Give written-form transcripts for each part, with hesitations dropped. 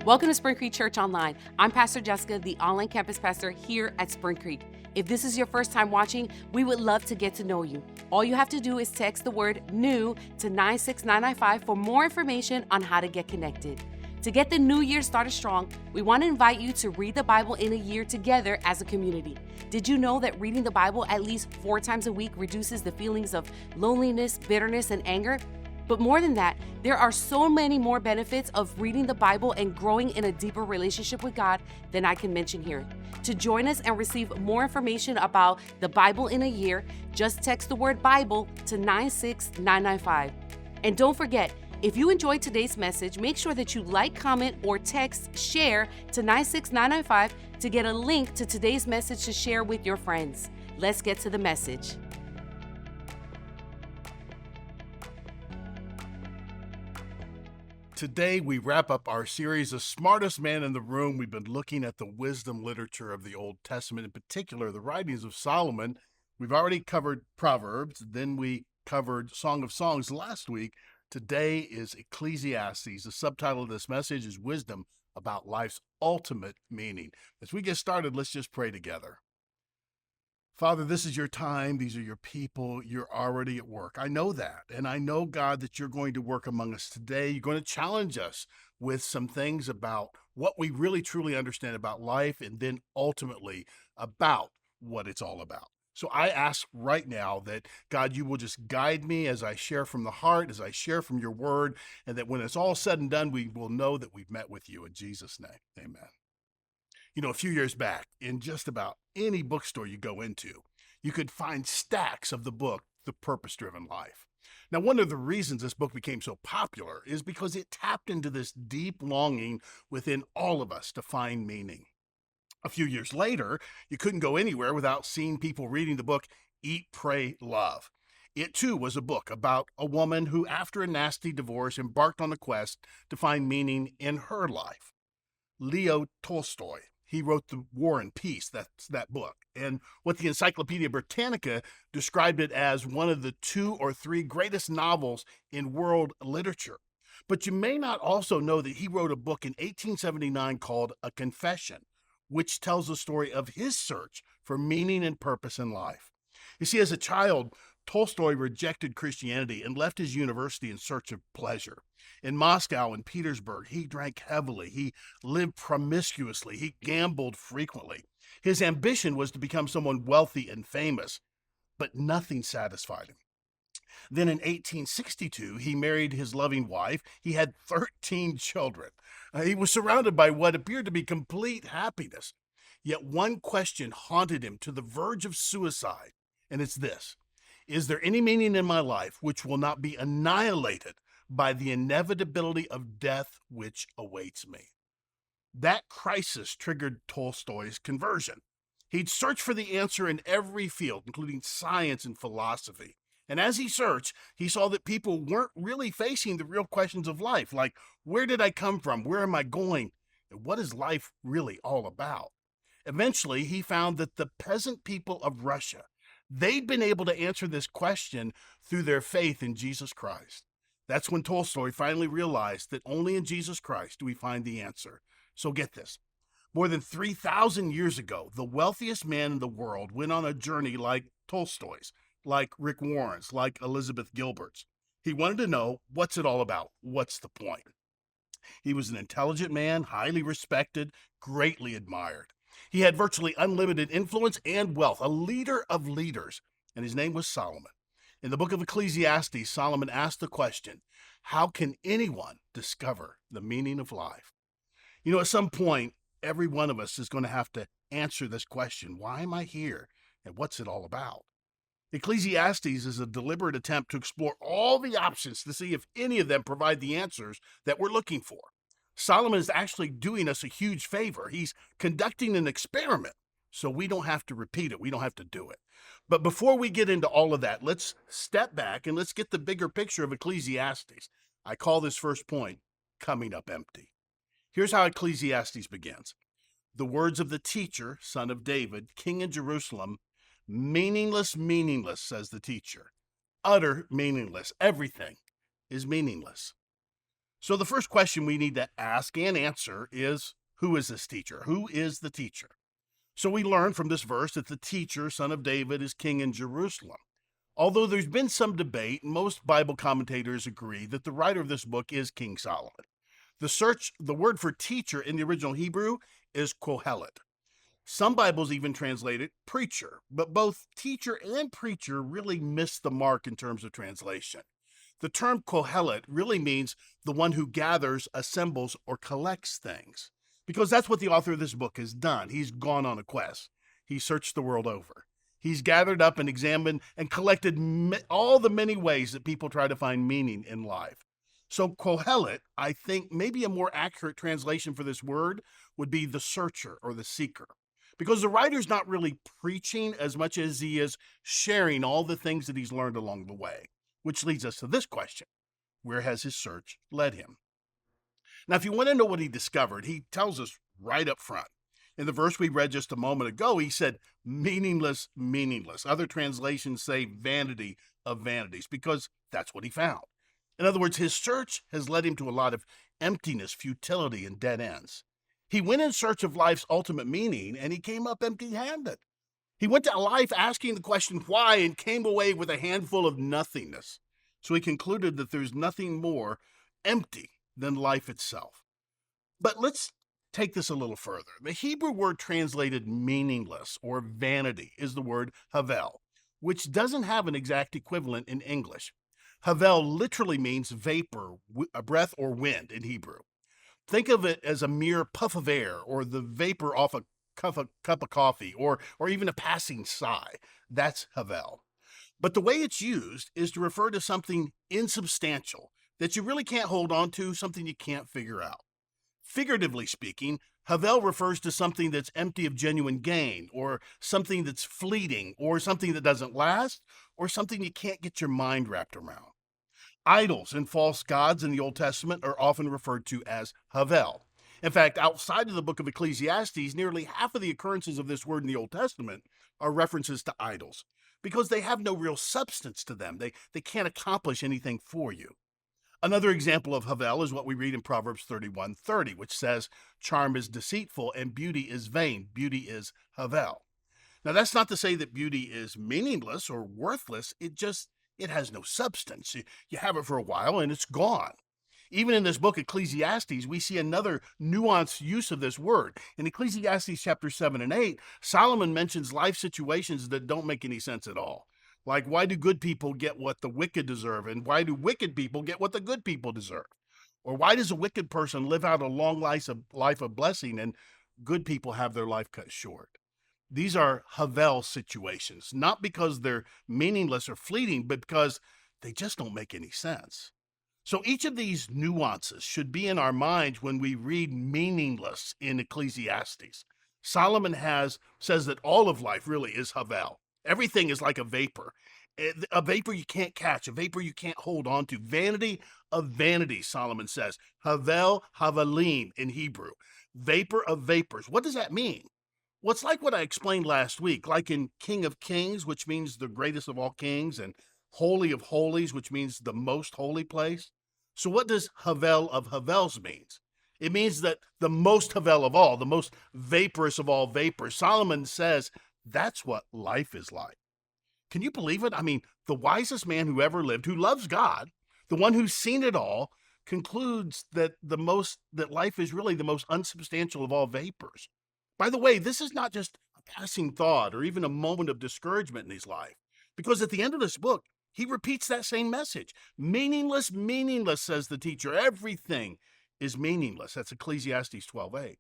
Welcome to Springcreek Church Online. I'm Pastor Jessica, the online campus pastor here at Springcreek. If this is your first time watching, we would love to get to know you. All you have to do is text the word NEW to 96995 for more information on how to get connected. To get the new year started strong, we want to invite you to read the Bible in a year together as a community. Did you know that reading the Bible at least 4 times a week reduces the feelings of loneliness, bitterness, and anger? But more than that, there are so many more benefits of reading the Bible and growing in a deeper relationship with God than I can mention here. To join us and receive more information about the Bible in a year, just text the word Bible to 96995. And don't forget, if you enjoyed today's message, make sure that you like, comment, or text share to 96995 to get a link to today's message to share with your friends. Let's get to the message. Today, we wrap up our series, The Smartest Man in the Room. We've been looking at the wisdom literature of the Old Testament, in particular, the writings of Solomon. We've already covered Proverbs, then we covered Song of Songs last week. Today is Ecclesiastes. The subtitle of this message is Wisdom About Life's Ultimate Meaning. As we get started, let's just pray together. Father, this is your time. These are your people. You're already at work. I know that. And I know, God, that you're going to work among us today. You're going to challenge us with some things about what we really truly understand about life and then ultimately about what it's all about. So I ask right now that, God, you will just guide me as I share from the heart, as I share from your word, and that when it's all said and done, we will know that we've met with you. In Jesus' name, amen. You know, a few years back, in just about any bookstore you go into, you could find stacks of the book, The Purpose-Driven Life. Now, one of the reasons this book became so popular is because it tapped into this deep longing within all of us to find meaning. A few years later, you couldn't go anywhere without seeing people reading the book Eat, Pray, Love. It, too, was a book about a woman who, after a nasty divorce, embarked on a quest to find meaning in her life. Leo Tolstoy. He wrote The War and Peace, that's that book. And what the Encyclopedia Britannica described it as one of the 2 or 3 greatest novels in world literature. But you may not also know that he wrote a book in 1879 called A Confession, which tells the story of his search for meaning and purpose in life. You see, as a child, Tolstoy rejected Christianity and left his university in search of pleasure. In Moscow and Petersburg, he drank heavily, he lived promiscuously, he gambled frequently. His ambition was to become someone wealthy and famous, but nothing satisfied him. Then in 1862, he married his loving wife. He had 13 children. He was surrounded by what appeared to be complete happiness. Yet one question haunted him to the verge of suicide, and it's this: is there any meaning in my life which will not be annihilated by the inevitability of death which awaits me? That crisis triggered Tolstoy's conversion. He'd searched for the answer in every field, including science and philosophy. And as he searched, he saw that people weren't really facing the real questions of life, like, where did I come from? Where am I going? And what is life really all about? Eventually, he found that the peasant people of Russia, they'd been able to answer this question through their faith in Jesus Christ. That's when Tolstoy finally realized that only in Jesus Christ do we find the answer. So get this. More than 3,000 years ago, the wealthiest man in the world went on a journey like Tolstoy's, like Rick Warren's, like Elizabeth Gilbert's. He wanted to know, what's it all about? What's the point? He was an intelligent man, highly respected, greatly admired. He had virtually unlimited influence and wealth, a leader of leaders, and his name was Solomon. In the book of Ecclesiastes, Solomon asked the question, how can anyone discover the meaning of life? You know, at some point, every one of us is going to have to answer this question. Why am I here? And what's it all about? Ecclesiastes is a deliberate attempt to explore all the options to see if any of them provide the answers that we're looking for. Solomon is actually doing us a huge favor. He's conducting an experiment, so we don't have to repeat it. We don't have to do it. But before we get into all of that, let's step back and let's get the bigger picture of Ecclesiastes. I call this first point, coming up empty. Here's how Ecclesiastes begins. The words of the teacher, son of David, king in Jerusalem, meaningless, meaningless, says the teacher. Utter meaningless. Everything is meaningless. So the first question we need to ask and answer is, who is this teacher? Who is the teacher? So we learn from this verse that the teacher, son of David, is king in Jerusalem. Although there's been some debate, most Bible commentators agree that the writer of this book is King Solomon. The word for teacher in the original Hebrew is kohelet. Some Bibles even translate it preacher, but both teacher and preacher really miss the mark in terms of translation. The term kohelet really means the one who gathers, assembles, or collects things, because that's what the author of this book has done. He's gone on a quest. He searched the world over. He's gathered up and examined and collected all the many ways that people try to find meaning in life. So kohelet, I think maybe a more accurate translation for this word would be the searcher or the seeker, because the writer's not really preaching as much as he is sharing all the things that he's learned along the way, which leads us to this question: where has his search led him? Now, if you want to know what he discovered, he tells us right up front. In the verse we read just a moment ago, he said, meaningless, meaningless. Other translations say vanity of vanities, because that's what he found. In other words, his search has led him to a lot of emptiness, futility, and dead ends. He went in search of life's ultimate meaning, and he came up empty-handed. He went to life asking the question why and came away with a handful of nothingness. So he concluded that there's nothing more empty than life itself. But let's take this a little further. The Hebrew word translated meaningless or vanity is the word havel, which doesn't have an exact equivalent in English. Havel literally means vapor, a breath, or wind in Hebrew. Think of it as a mere puff of air or the vapor off a cup of coffee or even a passing sigh. That's havel. But the way it's used is to refer to something insubstantial that you really can't hold on to, something you can't figure out. Figuratively speaking, havel refers to something that's empty of genuine gain, or something that's fleeting, or something that doesn't last, or something you can't get your mind wrapped around. Idols and false gods in the Old Testament are often referred to as havel. In fact, outside of the book of Ecclesiastes, nearly half of the occurrences of this word in the Old Testament are references to idols, because they have no real substance to them. They can't accomplish anything for you. Another example of havel is what we read in Proverbs 31:30, which says, charm is deceitful and beauty is vain. Beauty is havel. Now, that's not to say that beauty is meaningless or worthless. It has no substance. You have it for a while and it's gone. Even in this book, Ecclesiastes, we see another nuanced use of this word. In Ecclesiastes chapter 7 and 8, Solomon mentions life situations that don't make any sense at all. Like, why do good people get what the wicked deserve? And why do wicked people get what the good people deserve? Or why does a wicked person live out a long life of blessing and good people have their life cut short? These are havel situations, not because they're meaningless or fleeting, but because they just don't make any sense. So each of these nuances should be in our minds when we read meaningless in Ecclesiastes. Solomon says that all of life really is havel. Everything is like a vapor you can't catch, a vapor you can't hold on to. Vanity of vanities, Solomon says. Havel, havelim in Hebrew. Vapor of vapors. What does that mean? Well, it's like what I explained last week, like in King of Kings, which means the greatest of all kings, and Holy of Holies, which means the most holy place. So what does Havel of Havels means? It means that the most Havel of all, the most vaporous of all vapors. Solomon says that's what life is like. Can you believe it? I mean, the wisest man who ever lived, who loves God, the one who's seen it all, concludes that life is really the most unsubstantial of all vapors. By the way, this is not just a passing thought or even a moment of discouragement in his life, because at the end of this book, he repeats that same message. Meaningless, meaningless, says the teacher. Everything is meaningless. That's Ecclesiastes 12:8.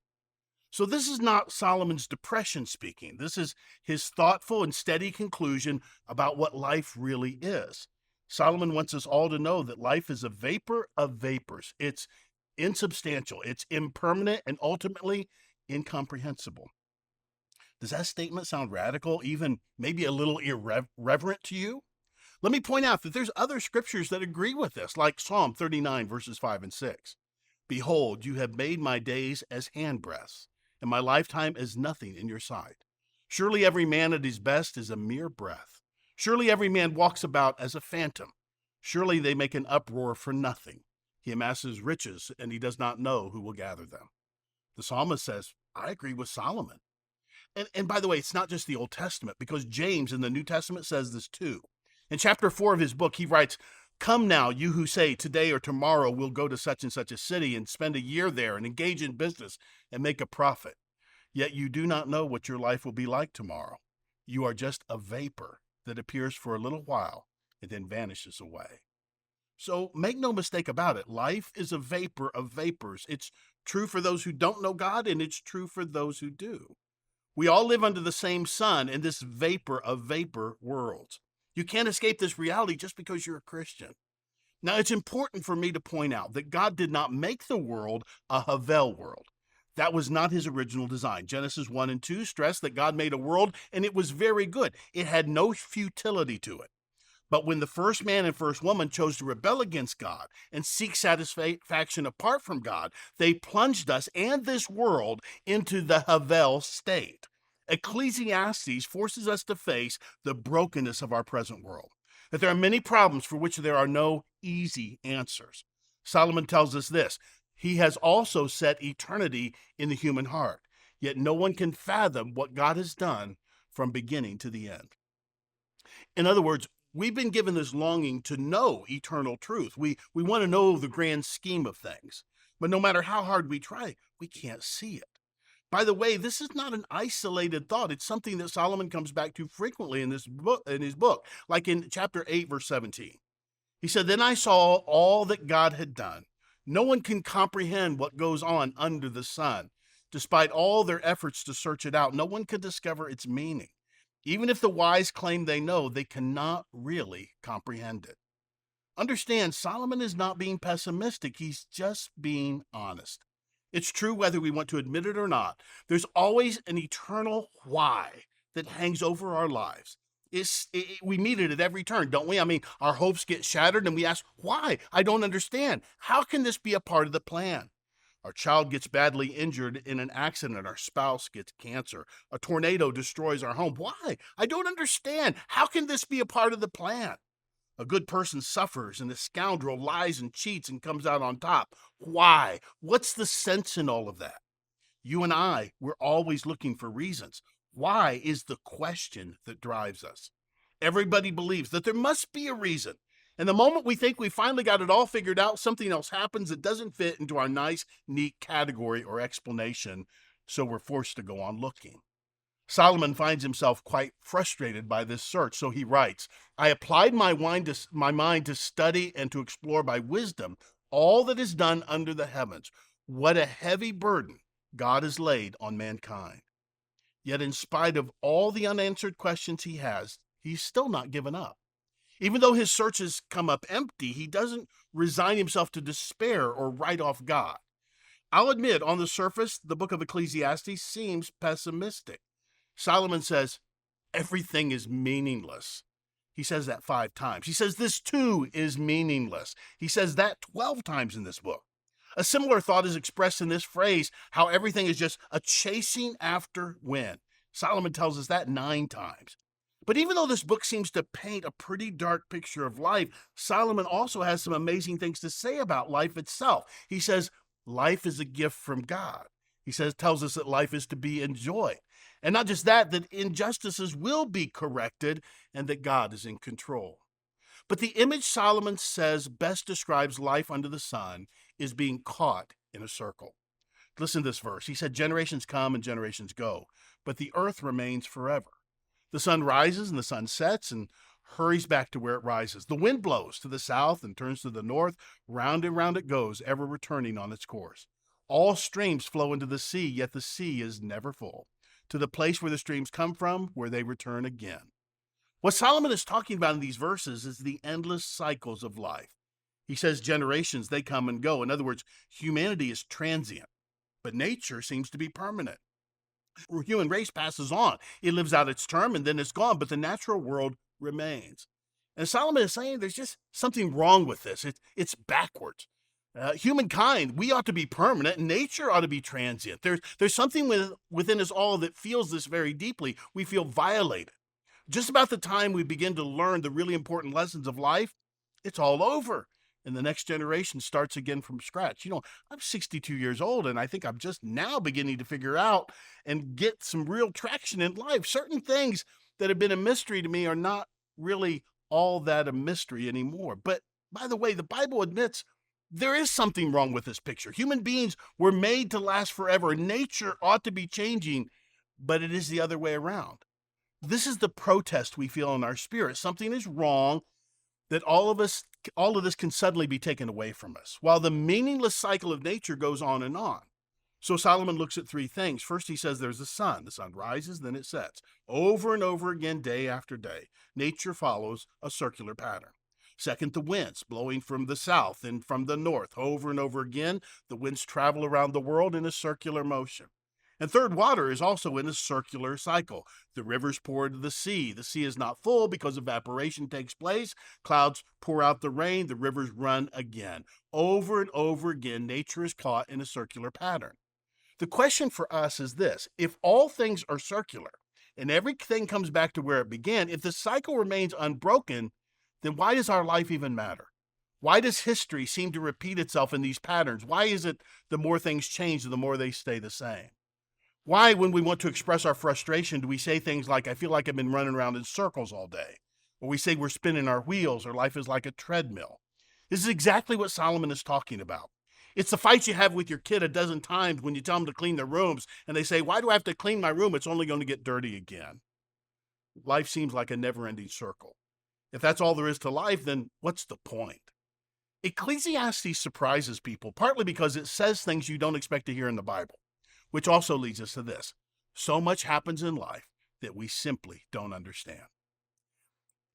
So this is not Solomon's depression speaking. This is his thoughtful and steady conclusion about what life really is. Solomon wants us all to know that life is a vapor of vapors. It's insubstantial, it's impermanent, and ultimately incomprehensible. Does that statement sound radical, even maybe a little irreverent to you? Let me point out that there's other scriptures that agree with this, like Psalm 39, verses 5 and 6. Behold, you have made my days as handbreadths, and my lifetime as nothing in your sight. Surely every man at his best is a mere breath. Surely every man walks about as a phantom. Surely they make an uproar for nothing. He amasses riches, and he does not know who will gather them. The psalmist says, I agree with Solomon. And by the way, it's not just the Old Testament, because James in the New Testament says this too. In chapter 4 of his book, he writes, Come now, you who say, today or tomorrow we'll go to such and such a city and spend a year there and engage in business and make a profit. Yet you do not know what your life will be like tomorrow. You are just a vapor that appears for a little while and then vanishes away. So make no mistake about it. Life is a vapor of vapors. It's true for those who don't know God, and it's true for those who do. We all live under the same sun in this vapor of vapor world. You can't escape this reality just because you're a Christian. Now, it's important for me to point out that God did not make the world a Havel world. That was not his original design. Genesis 1 and 2 stress that God made a world and it was very good. It had no futility to it. But when the first man and first woman chose to rebel against God and seek satisfaction apart from God, they plunged us and this world into the Havel state. Ecclesiastes forces us to face the brokenness of our present world, that there are many problems for which there are no easy answers. Solomon tells us this, he has also set eternity in the human heart, yet no one can fathom what God has done from beginning to the end. In other words, we've been given this longing to know eternal truth. We want to know the grand scheme of things. But no matter how hard we try, we can't see it. By the way, this is not an isolated thought. It's something that Solomon comes back to frequently in his book, like in chapter 8, verse 17. He said, Then I saw all that God had done. No one can comprehend what goes on under the sun. Despite all their efforts to search it out, no one can discover its meaning. Even if the wise claim they know, they cannot really comprehend it. Understand, Solomon is not being pessimistic. He's just being honest. It's true whether we want to admit it or not. There's always an eternal why that hangs over our lives. We meet it at every turn, don't we? I mean, our hopes get shattered and we ask, why? I don't understand. How can this be a part of the plan? Our child gets badly injured in an accident. Our spouse gets cancer. A tornado destroys our home. Why? I don't understand. How can this be a part of the plan? A good person suffers and a scoundrel lies and cheats and comes out on top. Why? What's the sense in all of that? You and I, we're always looking for reasons. Why is the question that drives us. Everybody believes that there must be a reason. And the moment we think we finally got it all figured out, something else happens that doesn't fit into our nice, neat category or explanation, so we're forced to go on looking. Solomon finds himself quite frustrated by this search, so he writes, I applied my mind to study and to explore by wisdom all that is done under the heavens. What a heavy burden God has laid on mankind. Yet in spite of all the unanswered questions he has, he's still not given up. Even though his searches come up empty, he doesn't resign himself to despair or write off God. I'll admit, on the surface, the book of Ecclesiastes seems pessimistic. Solomon says, everything is meaningless. He says that 5 times. He says this too is meaningless. He says that 12 times in this book. A similar thought is expressed in this phrase, how everything is just a chasing after wind. Solomon tells us that 9 times. But even though this book seems to paint a pretty dark picture of life, Solomon also has some amazing things to say about life itself. He says, life is a gift from God. He tells us that life is to be enjoyed. And not just that injustices will be corrected and that God is in control. But the image Solomon says best describes life under the sun is being caught in a circle. Listen to this verse. He said, generations come and generations go, but the earth remains forever. The sun rises and the sun sets and hurries back to where it rises. The wind blows to the south and turns to the north. Round and round it goes, ever returning on its course. All streams flow into the sea, yet the sea is never full. To the place where the streams come from, where they return again. What Solomon is talking about in these verses is the endless cycles of life. He says generations, they come and go. In other words, humanity is transient, but nature seems to be permanent. The human race passes on. It lives out its term and then it's gone, but the natural world remains. And Solomon is saying there's just something wrong with this. It's backwards. Humankind, we ought to be permanent, and nature ought to be transient. There's something within us all that feels this very deeply. We feel violated. Just about the time we begin to learn the really important lessons of life, it's all over. and the next generation starts again from scratch. I'm 62 years old, and I think I'm just now beginning to figure out and get some real traction in life. Certain things that have been a mystery to me are not really all that a mystery anymore. But by the way, the Bible admits there is something wrong with this picture. Human beings were made to last forever. Nature ought to be changing, but it is the other way around. This is the protest we feel in our spirit. Something is wrong, that all of this can suddenly be taken away from us, while the meaningless cycle of nature goes on and on. So Solomon looks at three things. First, he says there's the sun. The sun rises, then it sets. Over and over again, day after day. Nature follows a circular pattern. Second, the winds blowing from the south and from the north. Over and over again, the winds travel around the world in a circular motion. And third, water is also in a circular cycle. The rivers pour into the sea. The sea is not full because evaporation takes place. Clouds pour out the rain. The rivers run again. Over and over again, nature is caught in a circular pattern. The question for us is this: if all things are circular and everything comes back to where it began, if the cycle remains unbroken, then why does our life even matter? Why does history seem to repeat itself in these patterns? Why is it the more things change, the more they stay the same? Why, when we want to express our frustration, do we say things like, I feel like I've been running around in circles all day? Or we say we're spinning our wheels, or life is like a treadmill. This is exactly what Solomon is talking about. It's the fights you have with your kid a dozen times when you tell them to clean their rooms, and they say, why do I have to clean my room? It's only going to get dirty again. Life seems like a never-ending circle. If that's all there is to life, then what's the point? Ecclesiastes surprises people, partly because it says things you don't expect to hear in the Bible, which also leads us to this: so much happens in life that we simply don't understand.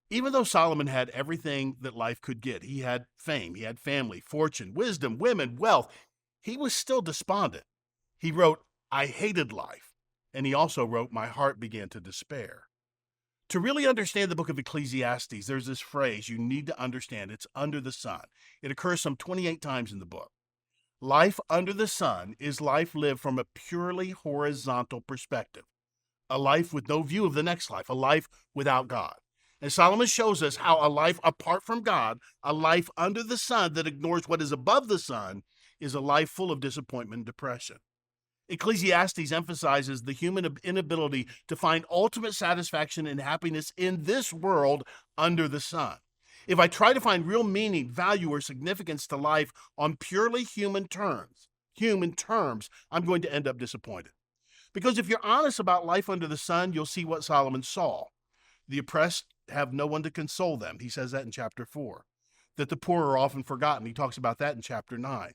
Even though Solomon had everything that life could get, he had fame, he had family, fortune, wisdom, women, wealth, he was still despondent. He wrote, I hated life, and he also wrote, my heart began to despair. To really understand the book of Ecclesiastes, there's this phrase you need to understand. It's under the sun. It occurs some 28 times in the book. Life under the sun is life lived from a purely horizontal perspective, a life with no view of the next life, a life without God. And Solomon shows us how a life apart from God, a life under the sun that ignores what is above the sun, is a life full of disappointment and depression. Ecclesiastes emphasizes the human inability to find ultimate satisfaction and happiness in this world under the sun. If I try to find real meaning, value, or significance to life on purely human terms, I'm going to end up disappointed. Because if you're honest about life under the sun, you'll see what Solomon saw. The oppressed have no one to console them. He says that in chapter 4. That the poor are often forgotten. He talks about that in chapter 9.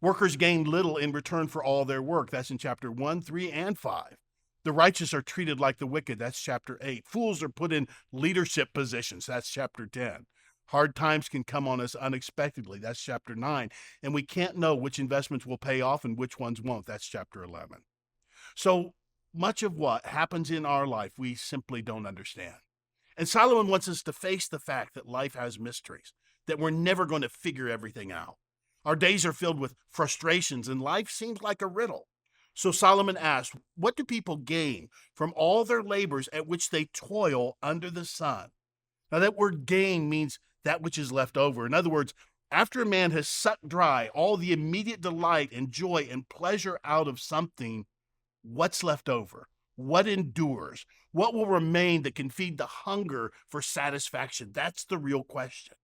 Workers gain little in return for all their work. That's in chapter 1, 3, and 5. The righteous are treated like the wicked. That's chapter 8. Fools are put in leadership positions. That's chapter 10. Hard times can come on us unexpectedly. That's chapter 9. And we can't know which investments will pay off and which ones won't. That's chapter 11. So much of what happens in our life, we simply don't understand. And Solomon wants us to face the fact that life has mysteries, that we're never going to figure everything out. Our days are filled with frustrations, and life seems like a riddle. So Solomon asks, what do people gain from all their labors at which they toil under the sun? Now, that word gain means that which is left over. In other words, after a man has sucked dry all the immediate delight and joy and pleasure out of something, what's left over? What endures? What will remain that can feed the hunger for satisfaction? That's the real question.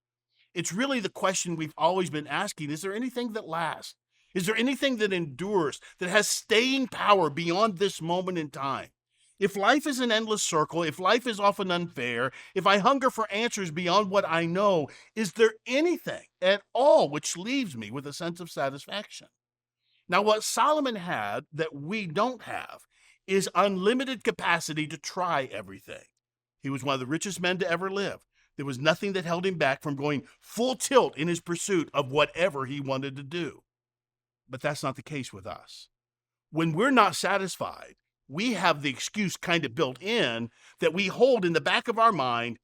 It's really the question we've always been asking. Is there anything that lasts? Is there anything that endures, that has staying power beyond this moment in time? If life is an endless circle, if life is often unfair, if I hunger for answers beyond what I know, is there anything at all which leaves me with a sense of satisfaction? Now, what Solomon had that we don't have is unlimited capacity to try everything. He was one of the richest men to ever live. There was nothing that held him back from going full tilt in his pursuit of whatever he wanted to do. But that's not the case with us. When we're not satisfied, we have the excuse kind of built in that we hold in the back of our mind,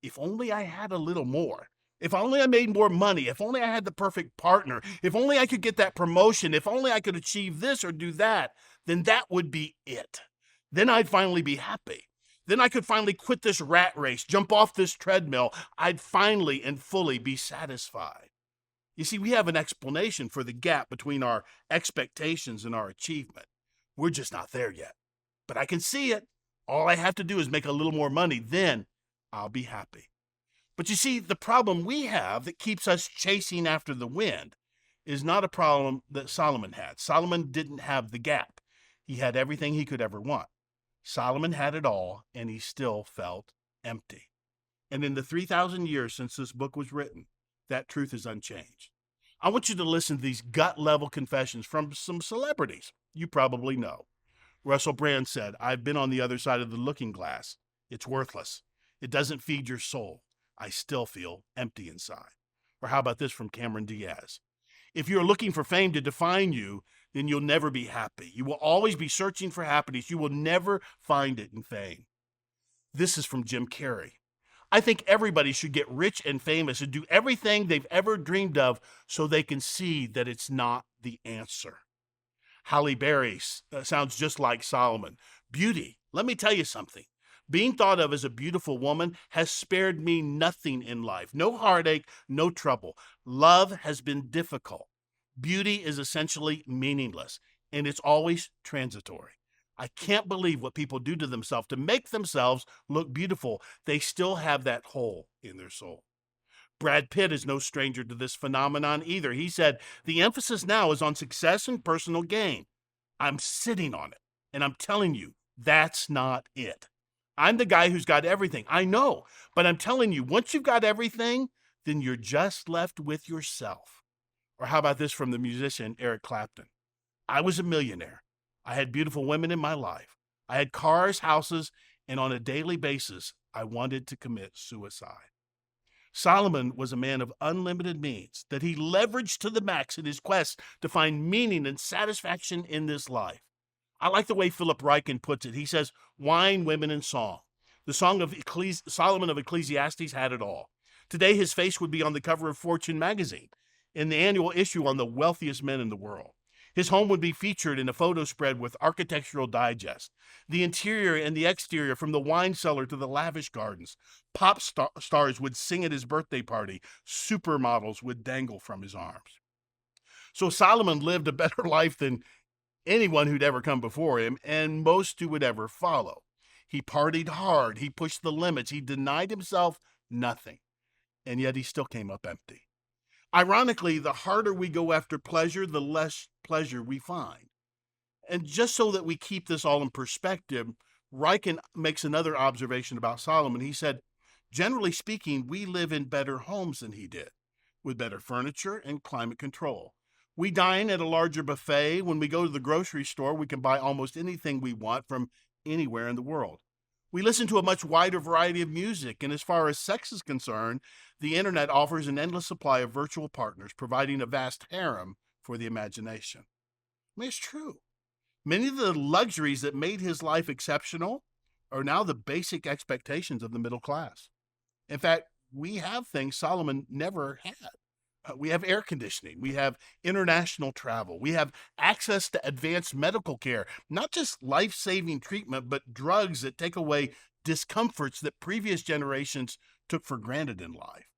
if only I had a little more. If only I made more money. If only I had the perfect partner. If only I could get that promotion. If only I could achieve this or do that, then that would be it. Then I'd finally be happy. Then I could finally quit this rat race, jump off this treadmill. I'd finally and fully be satisfied. You see, we have an explanation for the gap between our expectations and our achievement. We're just not there yet. But I can see it. All I have to do is make a little more money, then I'll be happy. But you see, the problem we have that keeps us chasing after the wind is not a problem that Solomon had. Solomon didn't have the gap. He had everything he could ever want. Solomon had it all, and he still felt empty. And in the 3,000 years since this book was written, that truth is unchanged. I want you to listen to these gut-level confessions from some celebrities you probably know. Russell Brand said, "I've been on the other side of the looking glass. It's worthless. It doesn't feed your soul. I still feel empty inside." Or how about this from Cameron Diaz? "If you're looking for fame to define you, then you'll never be happy. You will always be searching for happiness. You will never find it in fame." This is from Jim Carrey. "I think everybody should get rich and famous and do everything they've ever dreamed of so they can see that it's not the answer." Halle Berry sounds just like Solomon. "Beauty, let me tell you something. Being thought of as a beautiful woman has spared me nothing in life. No heartache, no trouble. Love has been difficult. Beauty is essentially meaningless, and it's always transitory. I can't believe what people do to themselves to make themselves look beautiful. They still have that hole in their soul." Brad Pitt is no stranger to this phenomenon either. He said, "The emphasis now is on success and personal gain. I'm sitting on it, and I'm telling you, that's not it. I'm the guy who's got everything. I know, but I'm telling you, once you've got everything, then you're just left with yourself." Or how about this from the musician Eric Clapton? "I was a millionaire. I had beautiful women in my life. I had cars, houses, and on a daily basis, I wanted to commit suicide." Solomon was a man of unlimited means that he leveraged to the max in his quest to find meaning and satisfaction in this life. I like the way Philip Ryken puts it. He says, "Wine, women, and song." The song of Solomon of Ecclesiastes had it all. Today, his face would be on the cover of Fortune magazine, in the annual issue on the wealthiest men in the world. His home would be featured in a photo spread with Architectural Digest. The interior and the exterior, from the wine cellar to the lavish gardens. Stars would sing at his birthday party. Supermodels would dangle from his arms. So Solomon lived a better life than anyone who'd ever come before him, and most who would ever follow. He partied hard. He pushed the limits. He denied himself nothing. And yet he still came up empty. Ironically, the harder we go after pleasure, the less pleasure we find. And just so that we keep this all in perspective, Ryken makes another observation about Solomon. He said, "Generally speaking, we live in better homes than he did, with better furniture and climate control. We dine at a larger buffet. When we go to the grocery store, we can buy almost anything we want from anywhere in the world. We listen to a much wider variety of music, and as far as sex is concerned, the internet offers an endless supply of virtual partners, providing a vast harem for the imagination." I mean, it's true. Many of the luxuries that made his life exceptional are now the basic expectations of the middle class. In fact, we have things Solomon never had. We have air conditioning. We have international travel. We have access to advanced medical care, not just life-saving treatment, but drugs that take away discomforts that previous generations took for granted in life.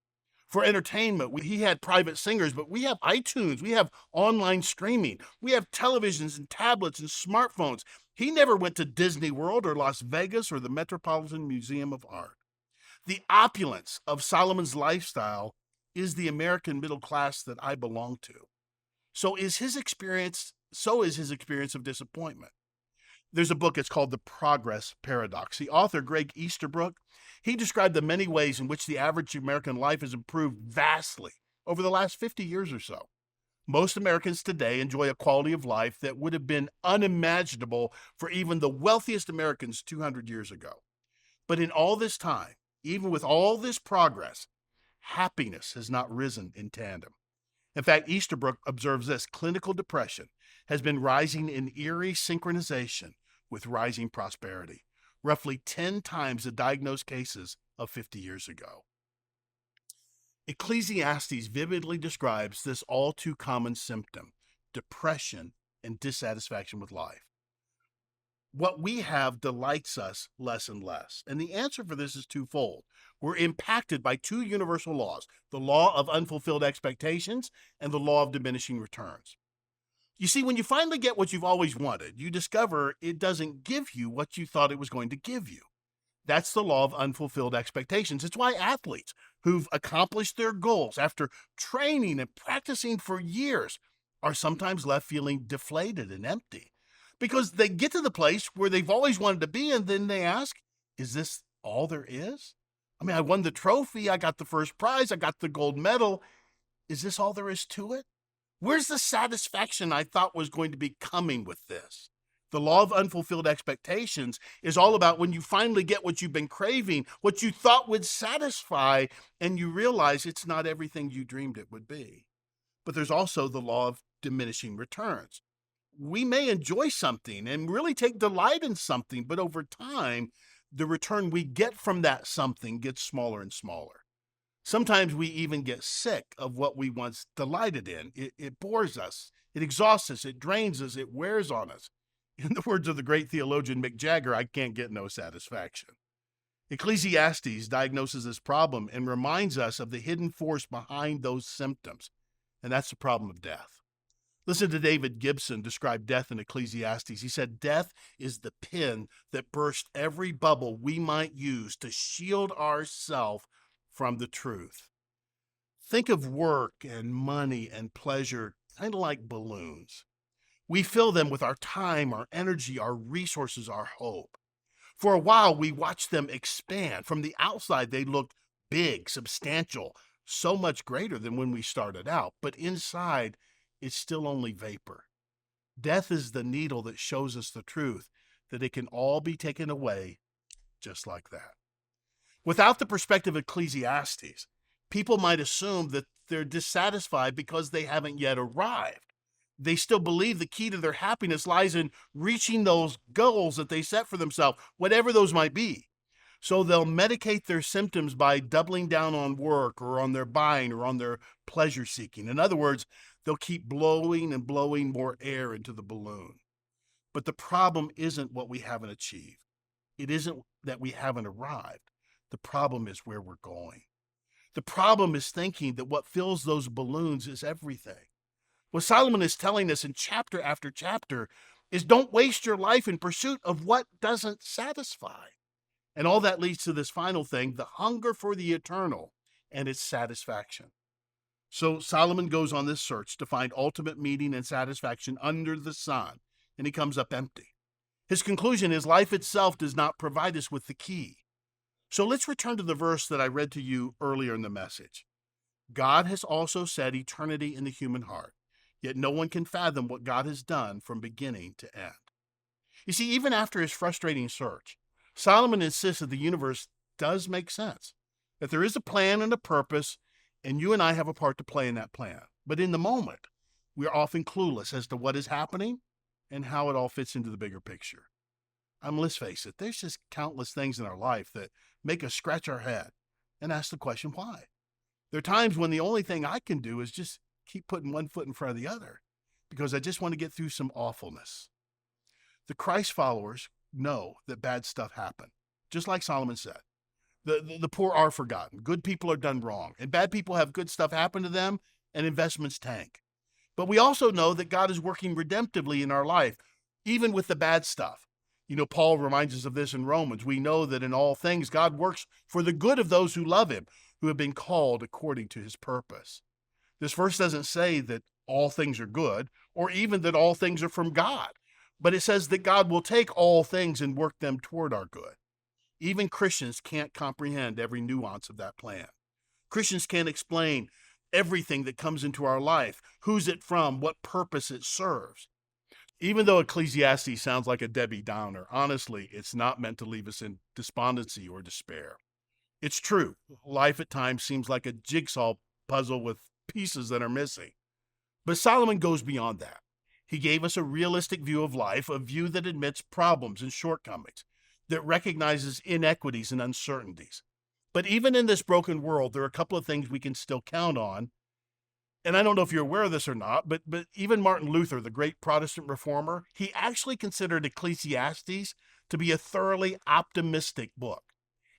For entertainment, he had private singers, but we have iTunes. We have online streaming. We have televisions and tablets and smartphones. He never went to Disney World or Las Vegas or the Metropolitan Museum of Art. The opulence of Solomon's lifestyle is the American middle class that I belong to. So is his experience of disappointment. There's a book, it's called The Progress Paradox. The author, Greg Easterbrook, he described the many ways in which the average American life has improved vastly over the last 50 years or so. Most Americans today enjoy a quality of life that would have been unimaginable for even the wealthiest Americans 200 years ago. But in all this time, even with all this progress, happiness has not risen in tandem. In fact, Easterbrook observes this: clinical depression has been rising in eerie synchronization with rising prosperity, roughly 10 times the diagnosed cases of 50 years ago. Ecclesiastes vividly describes this all too common symptom: depression and dissatisfaction with life. What we have delights us less and less. And the answer for this is twofold. We're impacted by two universal laws, the law of unfulfilled expectations and the law of diminishing returns. You see, when you finally get what you've always wanted, you discover it doesn't give you what you thought it was going to give you. That's the law of unfulfilled expectations. It's why athletes who've accomplished their goals after training and practicing for years are sometimes left feeling deflated and empty because they get to the place where they've always wanted to be, and then they ask, is this all there is? I mean, I won the trophy, I got the first prize, I got the gold medal. Is this all there is to it? Where's the satisfaction I thought was going to be coming with this? The law of unfulfilled expectations is all about when you finally get what you've been craving, what you thought would satisfy, and you realize it's not everything you dreamed it would be. But there's also the law of diminishing returns. We may enjoy something and really take delight in something, but over time, the return we get from that something gets smaller and smaller. Sometimes we even get sick of what we once delighted in. It bores us, it exhausts us, it drains us, it wears on us. In the words of the great theologian Mick Jagger, I can't get no satisfaction. Ecclesiastes diagnoses this problem and reminds us of the hidden force behind those symptoms, and that's the problem of death. Listen to David Gibson describe death in Ecclesiastes. He said, "Death is the pin that burst every bubble we might use to shield ourselves from the truth." Think of work and money and pleasure kind of like balloons. We fill them with our time, our energy, our resources, our hope. For a while, we watch them expand. From the outside, they look big, substantial, so much greater than when we started out. But inside, it's still only vapor. Death is the needle that shows us the truth, that it can all be taken away just like that. Without the perspective of Ecclesiastes, people might assume that they're dissatisfied because they haven't yet arrived. They still believe the key to their happiness lies in reaching those goals that they set for themselves, whatever those might be. So they'll medicate their symptoms by doubling down on work or on their buying or on their pleasure seeking. In other words, they'll keep blowing and blowing more air into the balloon. But the problem isn't what we haven't achieved. It isn't that we haven't arrived. The problem is where we're going. The problem is thinking that what fills those balloons is everything. What Solomon is telling us in chapter after chapter is don't waste your life in pursuit of what doesn't satisfy. And all that leads to this final thing, the hunger for the eternal and its satisfaction. So Solomon goes on this search to find ultimate meaning and satisfaction under the sun, and he comes up empty. His conclusion is life itself does not provide us with the key. So let's return to the verse that I read to you earlier in the message. God has also set eternity in the human heart, yet no one can fathom what God has done from beginning to end. You see, even after his frustrating search, Solomon insists that the universe does make sense, that there is a plan and a purpose, and you and I have a part to play in that plan. But in the moment, we are often clueless as to what is happening and how it all fits into the bigger picture. Let's face it, there's just countless things in our life that make us scratch our head and ask the question, why? There are times when the only thing I can do is just keep putting one foot in front of the other because I just want to get through some awfulness. The Christ followers know that bad stuff happened, just like Solomon said. The poor are forgotten, good people are done wrong, and bad people have good stuff happen to them and investments tank. But we also know that God is working redemptively in our life, even with the bad stuff. You know, Paul reminds us of this in Romans. We know that in all things God works for the good of those who love him, who have been called according to his purpose. This verse doesn't say that all things are good or even that all things are from God, but it says that God will take all things and work them toward our good. Even Christians can't comprehend every nuance of that plan. Christians can't explain everything that comes into our life, who's it from, what purpose it serves. Even though Ecclesiastes sounds like a Debbie Downer, honestly, it's not meant to leave us in despondency or despair. It's true, life at times seems like a jigsaw puzzle with pieces that are missing. But Solomon goes beyond that. He gave us a realistic view of life, a view that admits problems and shortcomings, that recognizes inequities and uncertainties. But even in this broken world, there are a couple of things we can still count on, And I don't know if you're aware of this or not, but even Martin Luther, the great Protestant reformer, he actually considered Ecclesiastes to be a thoroughly optimistic book.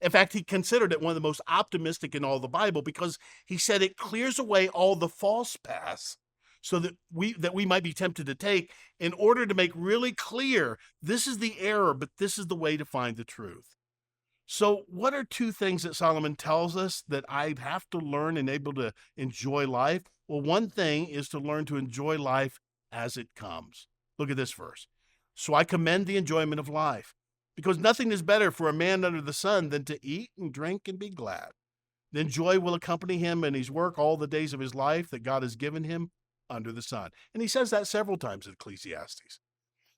In fact, he considered it one of the most optimistic in all the Bible because he said it clears away all the false paths so that we might be tempted to take in order to make really clear this is the error, but this is the way to find the truth. So, what are two things that Solomon tells us that I have to learn and able to enjoy life? Well, one thing is to learn to enjoy life as it comes. Look at this verse. So I commend the enjoyment of life, because nothing is better for a man under the sun than to eat and drink and be glad. Then joy will accompany him in his work all the days of his life that God has given him under the sun. And he says that several times in Ecclesiastes.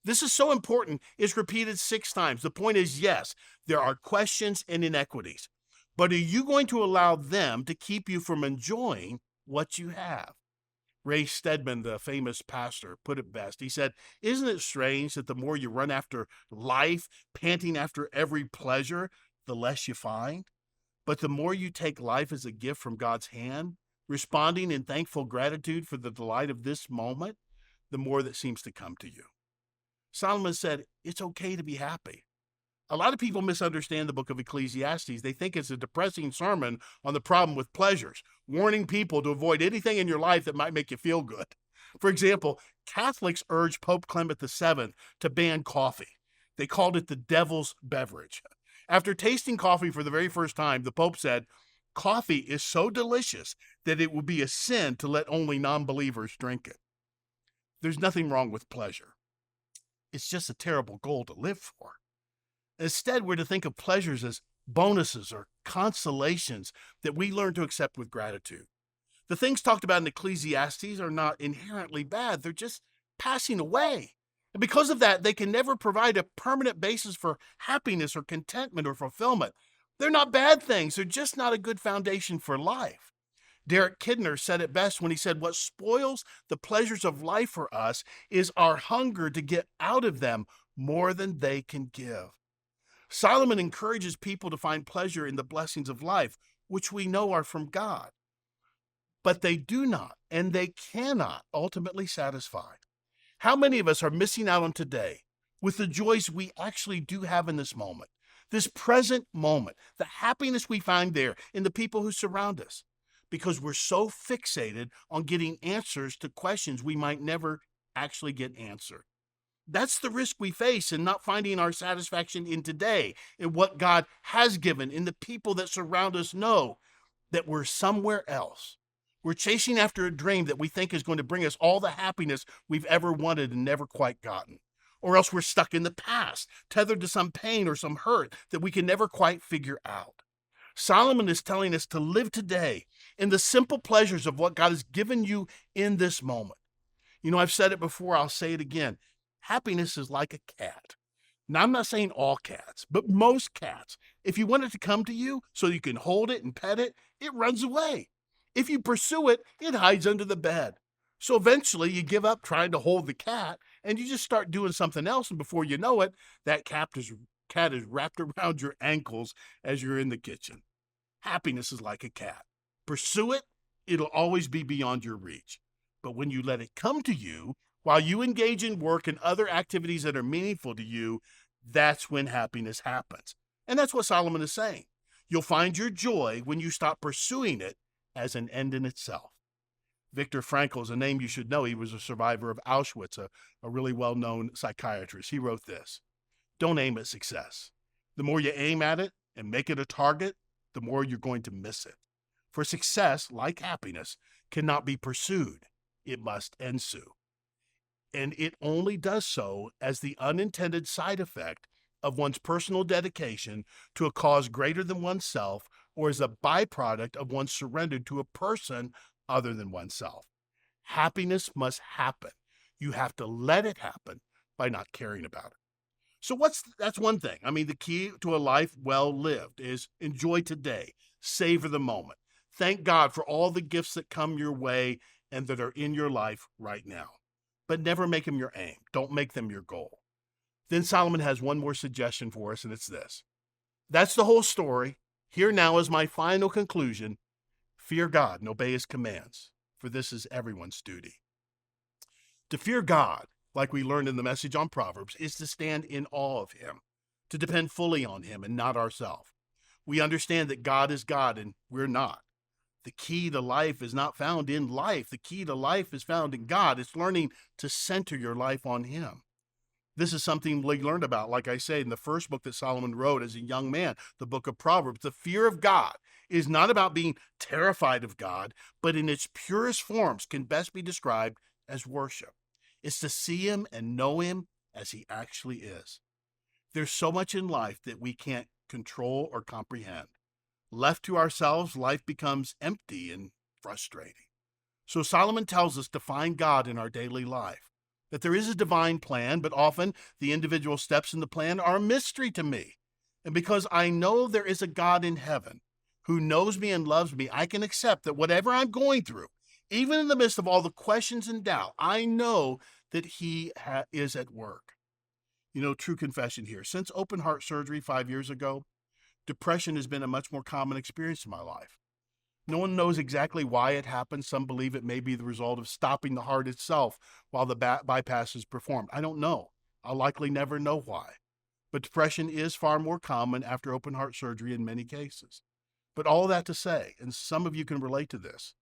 This is so important. It's repeated 6 times. The point is, yes, there are questions and inequities, but are you going to allow them to keep you from enjoying what you have? Ray Stedman, the famous pastor, put it best. He said, "Isn't it strange that the more you run after life, panting after every pleasure, the less you find? But the more you take life as a gift from God's hand, responding in thankful gratitude for the delight of this moment, the more that seems to come to you." Solomon said, it's okay to be happy. A lot of people misunderstand the book of Ecclesiastes. They think it's a depressing sermon on the problem with pleasures, warning people to avoid anything in your life that might make you feel good. For example, Catholics urged Pope Clement VII to ban coffee. They called it the devil's beverage. After tasting coffee for the very first time, the Pope said, "Coffee is so delicious that it would be a sin to let only non-believers drink it." There's nothing wrong with pleasure. It's just a terrible goal to live for. Instead, we're to think of pleasures as bonuses or consolations that we learn to accept with gratitude. The things talked about in Ecclesiastes are not inherently bad. They're just passing away. And because of that, they can never provide a permanent basis for happiness or contentment or fulfillment. They're not bad things. They're just not a good foundation for life. Derek Kidner said it best when he said, what spoils the pleasures of life for us is our hunger to get out of them more than they can give. Solomon encourages people to find pleasure in the blessings of life, which we know are from God. But they do not, and they cannot ultimately satisfy. How many of us are missing out on today with the joys we actually do have in this moment, this present moment, the happiness we find there in the people who surround us? Because we're so fixated on getting answers to questions we might never actually get answered. That's the risk we face in not finding our satisfaction in today, in what God has given, in the people that surround us know that we're somewhere else. We're chasing after a dream that we think is going to bring us all the happiness we've ever wanted and never quite gotten. Or else we're stuck in the past, tethered to some pain or some hurt that we can never quite figure out. Solomon is telling us to live today in the simple pleasures of what God has given you in this moment. You know, I've said it before, I'll say it again. Happiness is like a cat. Now, I'm not saying all cats, but most cats. If you want it to come to you so you can hold it and pet it, it runs away. If you pursue it, it hides under the bed. So eventually you give up trying to hold the cat and you just start doing something else. And before you know it, that cat is wrapped around your ankles as you're in the kitchen. Happiness is like a cat. Pursue it, it'll always be beyond your reach. But when you let it come to you, while you engage in work and other activities that are meaningful to you, that's when happiness happens. And that's what Solomon is saying. You'll find your joy when you stop pursuing it as an end in itself. Viktor Frankl is a name you should know. He was a survivor of Auschwitz, a really well-known psychiatrist. He wrote this: don't aim at success. The more you aim at it and make it a target, the more you're going to miss it. For success, like happiness, cannot be pursued. It must ensue. And it only does so as the unintended side effect of one's personal dedication to a cause greater than oneself, or as a byproduct of one's surrender to a person other than oneself. Happiness must happen. You have to let it happen by not caring about it. So that's one thing. I mean, the key to a life well lived is enjoy today, savor the moment. Thank God for all the gifts that come your way and that are in your life right now. But never make them your aim. Don't make them your goal. Then Solomon has one more suggestion for us, and it's this. That's the whole story. Here now is my final conclusion. Fear God and obey his commands. for this is everyone's duty. To fear God, like we learned in the message on Proverbs, is to stand in awe of him, to depend fully on him and not ourselves. We understand that God is God and we're not. The key to life is not found in life. The key to life is found in God. It's learning to center your life on him. This is something we learned about, like I say, in the first book that Solomon wrote as a young man, the book of Proverbs. The fear of God is not about being terrified of God, but in its purest forms can best be described as worship. It's to see him and know him as he actually is. There's so much in life that we can't control or comprehend. Left to ourselves, life becomes empty and frustrating. So Solomon tells us to find God in our daily life, that there is a divine plan, but often the individual steps in the plan are a mystery to me. And because I know there is a God in heaven who knows me and loves me, I can accept that whatever I'm going through, even in the midst of all the questions and doubt, I know that he is at work. True confession here. Since open heart surgery 5 years ago, depression has been a much more common experience in my life. No one knows exactly why it happened. Some believe it may be the result of stopping the heart itself while the bypass is performed. I don't know. I'll likely never know why. But depression is far more common after open heart surgery in many cases. But all that to say, and some of you can relate to this,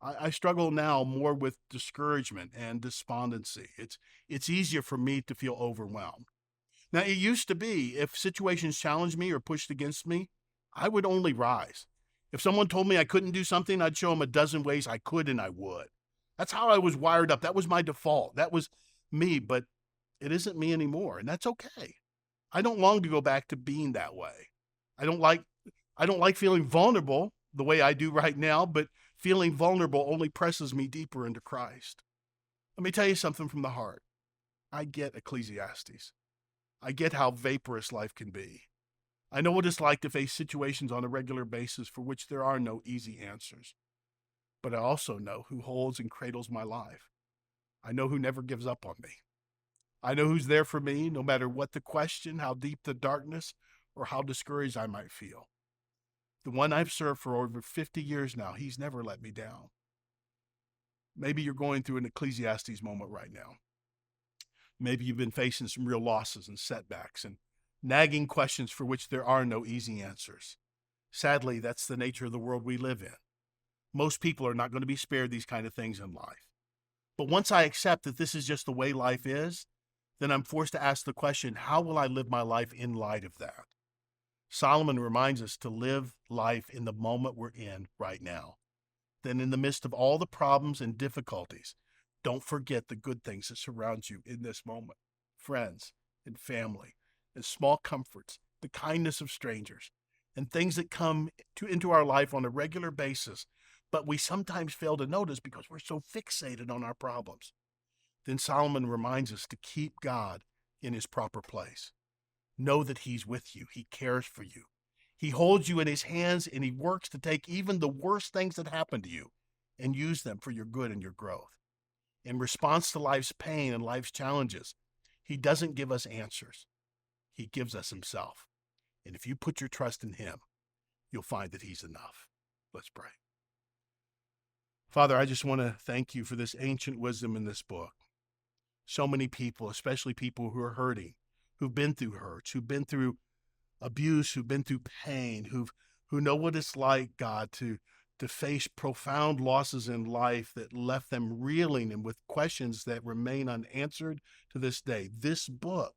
I struggle now more with discouragement and despondency. It's easier for me to feel overwhelmed. Now, it used to be if situations challenged me or pushed against me, I would only rise. If someone told me I couldn't do something, I'd show them a dozen ways I could and I would. That's how I was wired up. That was my default. That was me, but it isn't me anymore, and that's okay. I don't long to go back to being that way. I don't like feeling vulnerable the way I do right now, but feeling vulnerable only presses me deeper into Christ. Let me tell you something from the heart. I get Ecclesiastes. I get how vaporous life can be. I know what it's like to face situations on a regular basis for which there are no easy answers. But I also know who holds and cradles my life. I know who never gives up on me. I know who's there for me no matter what the question, how deep the darkness, or how discouraged I might feel. The one I've served for over 50 years now, he's never let me down. Maybe you're going through an Ecclesiastes moment right now. Maybe you've been facing some real losses and setbacks and nagging questions for which there are no easy answers. Sadly, that's the nature of the world we live in. Most people are not going to be spared these kind of things in life. But once I accept that this is just the way life is, then I'm forced to ask the question, how will I live my life in light of that? Solomon reminds us to live life in the moment we're in right now. Then in the midst of all the problems and difficulties, don't forget the good things that surround you in this moment. Friends and family and small comforts, the kindness of strangers, and things that come into our life on a regular basis, but we sometimes fail to notice because we're so fixated on our problems. Then Solomon reminds us to keep God in his proper place. Know that he's with you. He cares for you. He holds you in his hands, and he works to take even the worst things that happen to you and use them for your good and your growth. In response to life's pain and life's challenges, he doesn't give us answers. He gives us himself. And if you put your trust in him, you'll find that he's enough. Let's pray. Father, I just want to thank you for this ancient wisdom in this book. So many people, especially people who are hurting, who've been through hurts, who've been through abuse, who've been through pain, who know what it's like, God, to face profound losses in life that left them reeling and with questions that remain unanswered to this day. This book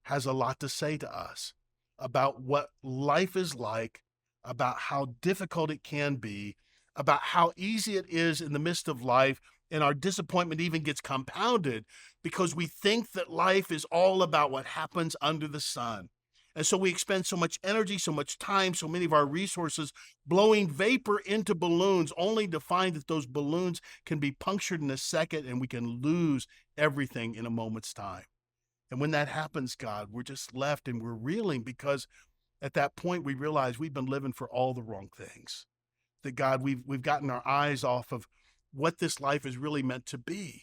has a lot to say to us about what life is like, about how difficult it can be, about how easy it is in the midst of life, and our disappointment even gets compounded because we think that life is all about what happens under the sun. And so we expend so much energy, so much time, so many of our resources blowing vapor into balloons, only to find that those balloons can be punctured in a second and we can lose everything in a moment's time. And when that happens, God, we're just left and we're reeling because at that point we realize we've been living for all the wrong things. That God, we've gotten our eyes off of what this life is really meant to be.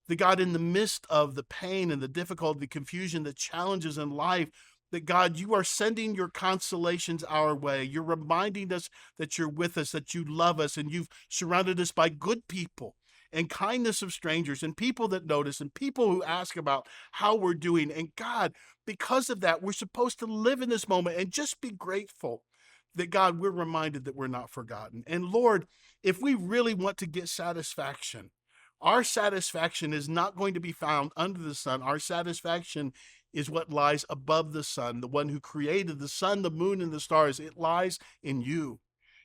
That God, in the midst of the pain and the difficulty, the confusion, the challenges in life, that God, you are sending your consolations our way. You're reminding us that you're with us, that you love us, and you've surrounded us by good people and kindness of strangers and people that notice and people who ask about how we're doing. And God, because of that, we're supposed to live in this moment and just be grateful that, God, we're reminded that we're not forgotten. And Lord, if we really want to get satisfaction, our satisfaction is not going to be found under the sun. Our satisfaction is what lies above the sun, the one who created the sun, the moon, and the stars. It lies in you.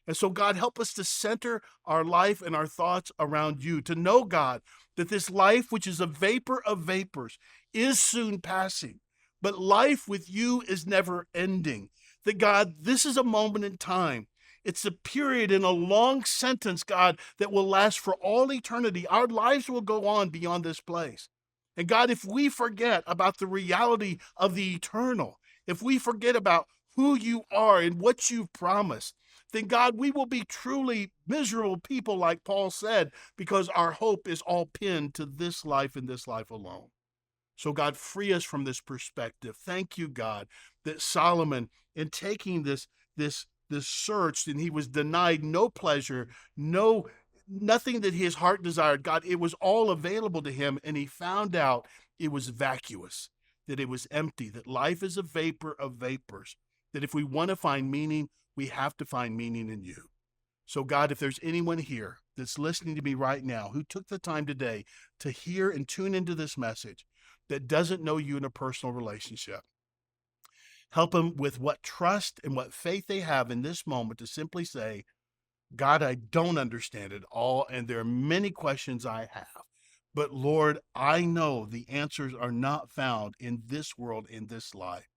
And so, God, help us to center our life and our thoughts around you, to know, God, that this life, which is a vapor of vapors, is soon passing, but life with you is never ending. That, God, this is a moment in time. It's a period in a long sentence, God, that will last for all eternity. Our lives will go on beyond this place. And God, if we forget about the reality of the eternal, if we forget about who you are and what you've promised, then God, we will be truly miserable people, like Paul said, because our hope is all pinned to this life and this life alone. So God, free us from this perspective. Thank you, God, that Solomon, in taking this search, and he was denied no pleasure, nothing that his heart desired. God, it was all available to him, and he found out it was vacuous, that it was empty, that life is a vapor of vapors, that if we want to find meaning, we have to find meaning in you. So God, if there's anyone here that's listening to me right now who took the time today to hear and tune into this message that doesn't know you in a personal relationship, help them with what trust and what faith they have in this moment to simply say, God, I don't understand it all, and there are many questions I have. But Lord, I know the answers are not found in this world, in this life.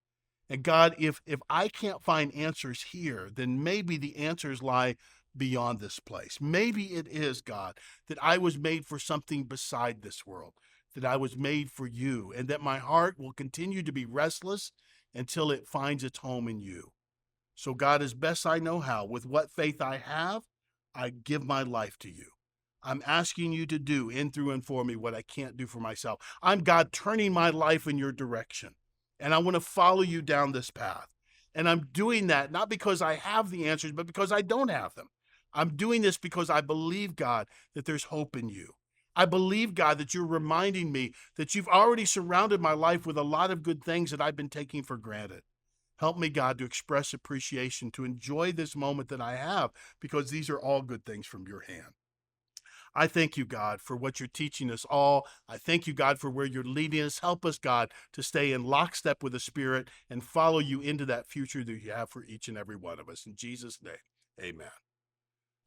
And God, if I can't find answers here, then maybe the answers lie beyond this place. Maybe it is, God, that I was made for something beside this world, that I was made for you, and that my heart will continue to be restless until it finds its home in you. So God, as best I know how, with what faith I have, I give my life to you. I'm asking you to do in, through, and for me what I can't do for myself. I'm, God, turning my life in your direction. And I want to follow you down this path. And I'm doing that not because I have the answers, but because I don't have them. I'm doing this because I believe, God, that there's hope in you. I believe, God, that you're reminding me that you've already surrounded my life with a lot of good things that I've been taking for granted. Help me, God, to express appreciation, to enjoy this moment that I have, because these are all good things from your hand. I thank you, God, for what you're teaching us all. I thank you, God, for where you're leading us. Help us, God, to stay in lockstep with the Spirit and follow you into that future that you have for each and every one of us. In Jesus' name, amen.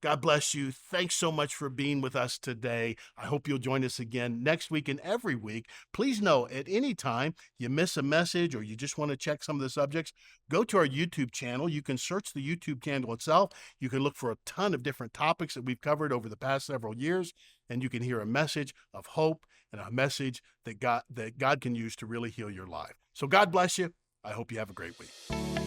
God bless you. Thanks so much for being with us today. I hope you'll join us again next week and every week. Please know, at any time you miss a message or you just want to check some of the subjects, go to our YouTube channel. You can search the YouTube channel itself. You can look for a ton of different topics that we've covered over the past several years, and you can hear a message of hope and a message that God can use to really heal your life. So God bless you. I hope you have a great week.